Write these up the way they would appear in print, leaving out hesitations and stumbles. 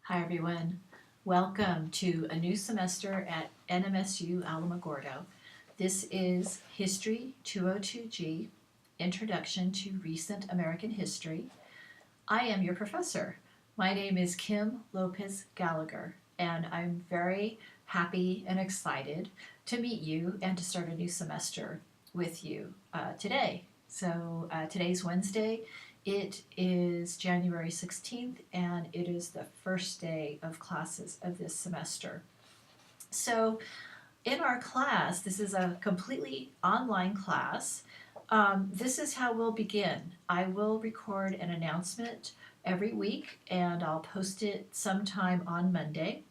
Hi everyone. Welcome to a new semester at NMSU Alamogordo. This is History 202G, Introduction to Recent American History. I am your professor. My name is Kim Lopez Gallagher, and I'm very happy and excited to meet you and to start a new semester with you today. Today's Wednesday. It is January 16th, and it is the first day of classes of this semester. So, in our class, this is a completely online class. This is how we'll begin. I will record an announcement every week, and I'll post it sometime on Monday.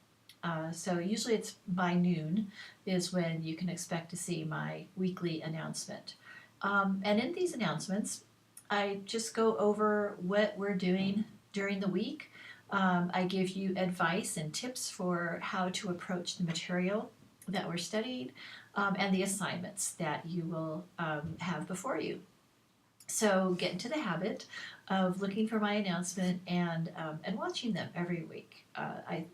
So usually it's by noon is when you can expect to see my weekly announcement. And in these announcements, I just go over what we're doing during the week. I give you advice and tips for how to approach the material that we're studying and the assignments that you will have before you. So get into the habit of looking for my announcement and watching them every week.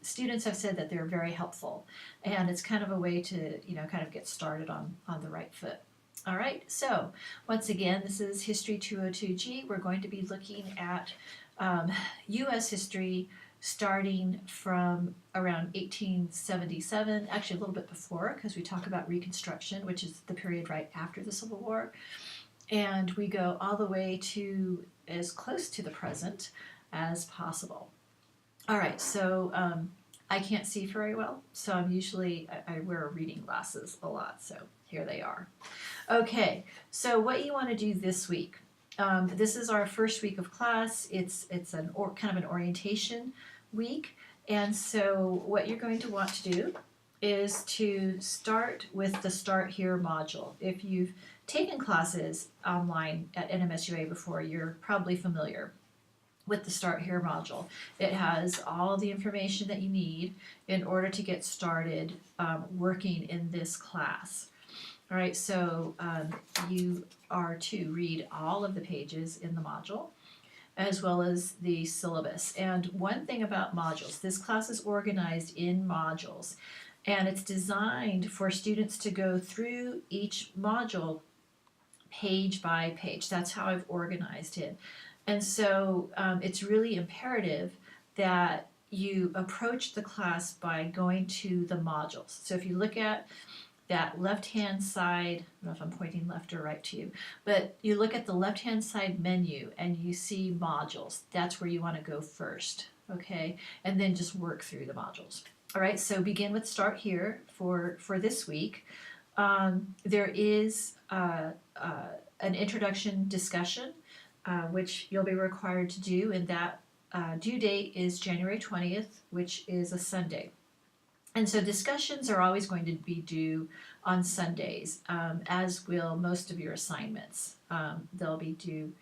Students have said that they're very helpful, and it's kind of a way to kind of get started on the right foot. All right, so once again, this is History 202G. We're going to be looking at U.S. history starting from around 1877, actually a little bit before, because we talk about Reconstruction, which is the period right after the Civil War. And we go all the way to as close to the present as possible. All right, so I can't see very well, so I wear reading glasses a lot, so here they are. Okay, so what you want to do this week. This is our first week of class. It's kind of an orientation week, and so what you're going to want to do is to start with the Start Here module. If you've taken classes online at NMSUA before, you're probably familiar with the Start Here module. It has all the information that you need in order to get started working in this class. All right, so you are to read all of the pages in the module as well as the syllabus. And one thing about modules, this class is organized in modules, and it's designed for students to go through each module page by page. That's how I've organized it. And so it's really imperative that you approach the class by going to the modules. So if you look at that left-hand side, I don't know if I'm pointing left or right to you, but you look at the left-hand side menu and you see modules. That's where you want to go first, okay? And then just work through the modules. All right, so begin with Start Here for this week. There is an introduction discussion, which you'll be required to do, and that due date is January 20th, which is a Sunday. And so discussions are always going to be due on Sundays, as will most of your assignments. They'll be due,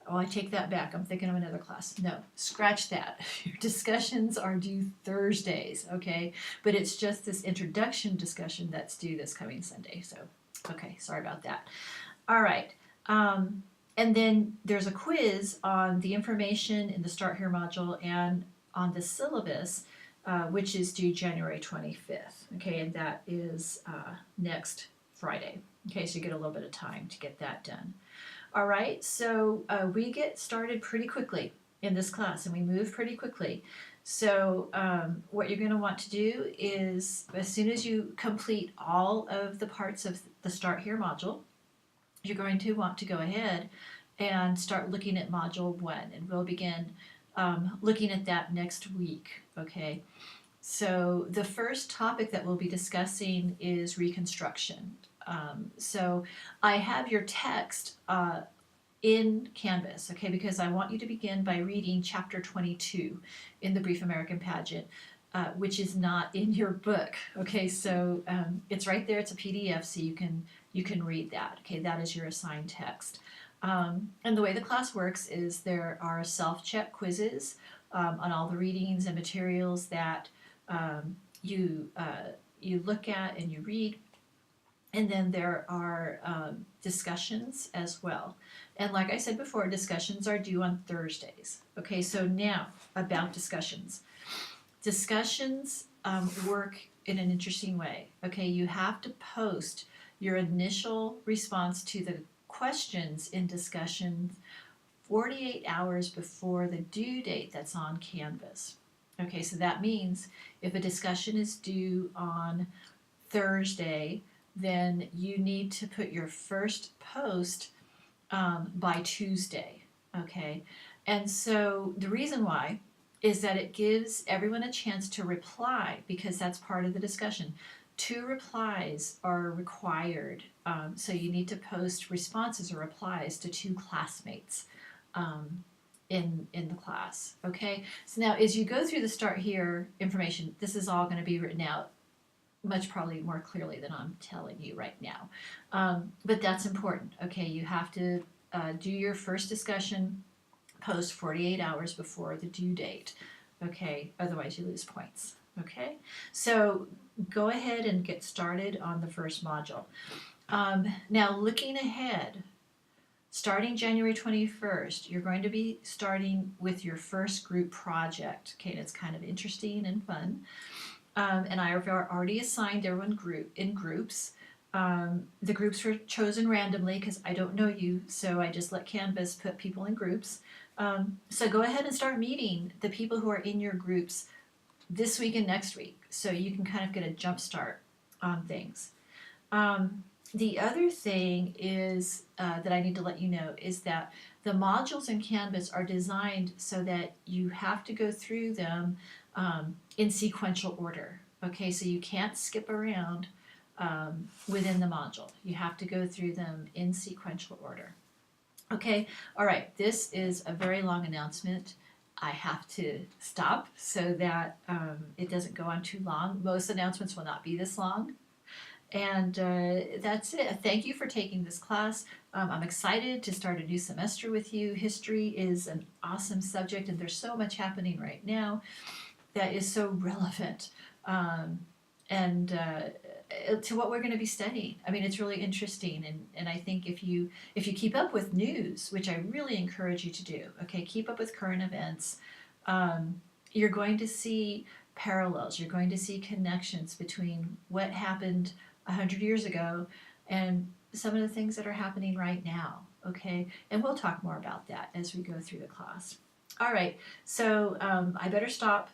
oh, I take that back. I'm thinking of another class. No, scratch that. Your discussions are due Thursdays, okay? But it's just this introduction discussion that's due this coming Sunday. So, okay, sorry about that. All right. And then there's a quiz on the information in the Start Here module and on the syllabus, which is due January 25th, okay, and that is next Friday. Okay, so you get a little bit of time to get that done. All right, so we get started pretty quickly in this class, and we move pretty quickly. So what you're going to want to do is, as soon as you complete all of the parts of the Start Here module, you're going to want to go ahead and start looking at Module 1, and we'll begin looking at that next week, okay? So the first topic that we'll be discussing is Reconstruction. So I have your text in Canvas, okay, because I want you to begin by reading Chapter 22 in the Brief American Pageant, which is not in your book, okay? So it's right there, it's a PDF, so you can read that, okay? That is your assigned text. And the way the class works is there are self-check quizzes on all the readings and materials that you look at and you read, and then there are discussions as well. And like I said before, discussions are due on Thursdays. Okay, so now about discussions. Discussions work in an interesting way. Okay, you have to post your initial response to the questions in discussion 48 hours before the due date that's on Canvas. Okay, so that means if a discussion is due on Thursday, then you need to put your first post by Tuesday. Okay, and so the reason why is that it gives everyone a chance to reply because that's part of the discussion. 2 replies are required, so you need to post responses or replies to 2 classmates um, in the class. Okay, so now as you go through the start here information, this is all going to be written out much probably more clearly than I'm telling you right now, but that's important. Okay, you have to do your first discussion post 48 hours before the due date. Okay, otherwise you lose points. Okay, so go ahead and get started on the first module. Now, looking ahead, starting January 21st, you're going to be starting with your first group project. Okay, and it's kind of interesting and fun. And I have already assigned everyone in groups. The groups were chosen randomly because I don't know you, so I just let Canvas put people in groups. So go ahead and start meeting the people who are in your groups this week and next week, so you can kind of get a jump start on things. The other thing is that I need to let you know is that the modules in Canvas are designed so that you have to go through them in sequential order. Okay, so you can't skip around within the module. You have to go through them in sequential order. Okay, all right, this is a very long announcement. I have to stop so that it doesn't go on too long. Most announcements will not be this long. And that's it. Thank you for taking this class. I'm excited to start a new semester with you. History is an awesome subject, and there's so much happening right now that is so relevant and to what we're going to be studying. I mean, it's really interesting, and I think if you keep up with news, which I really encourage you to do, okay, keep up with current events. You're going to see parallels. You're going to see connections between what happened 100 years ago and some of the things that are happening right now. Okay, and we'll talk more about that as we go through the class. All right, so I better stop.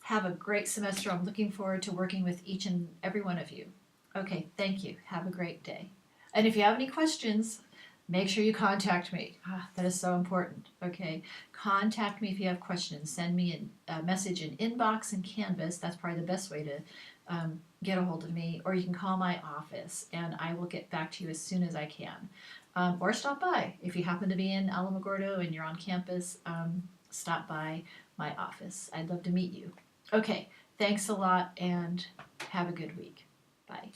Have a great semester. I'm looking forward to working with each and every one of you. Okay, thank you. Have a great day. And if you have any questions, make sure you contact me. That is so important. Okay, contact me if you have questions. Send me a message in inbox and Canvas. That's probably the best way to get a hold of me. Or you can call my office and I will get back to you as soon as I can. Or stop by. If you happen to be in Alamogordo and you're on campus, stop by my office. I'd love to meet you. Okay, thanks a lot and have a good week. Bye.